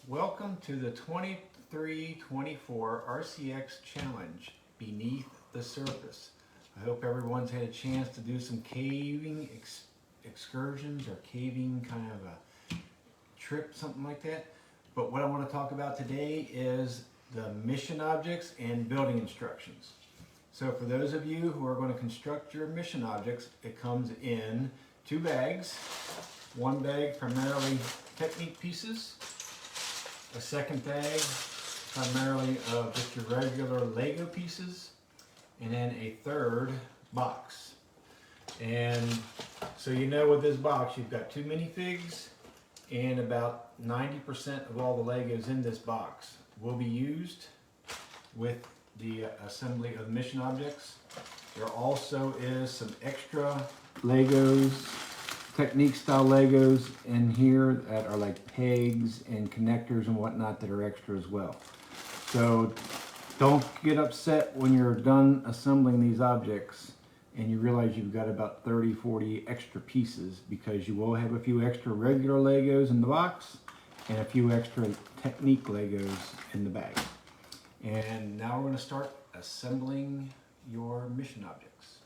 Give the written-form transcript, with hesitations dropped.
Welcome to the 23-24 RCX Challenge, Beneath the Surface. I hope everyone's had a chance to do some caving excursions or caving kind of a trip, something like that. But what I want to talk about today is the mission objects and building instructions. So for those of you who are going to construct your mission objects, it comes in two bags. One bag primarily technique pieces, a second bag primarily of just your regular Lego pieces, and then a third box. And so you know with this box you've got 2 minifigs and about 90% of all the Legos in this box will be used with the assembly of mission objects. There also is some extra Legos, technique style Legos in here that are like pegs and connectors and whatnot that are extra as well. So don't get upset when you're done assembling these objects and you realize you've got about 30-40 extra pieces, because you will have a few extra regular Legos in the box and a few extra technique Legos in the bag. And now we're going to start assembling your mission objects.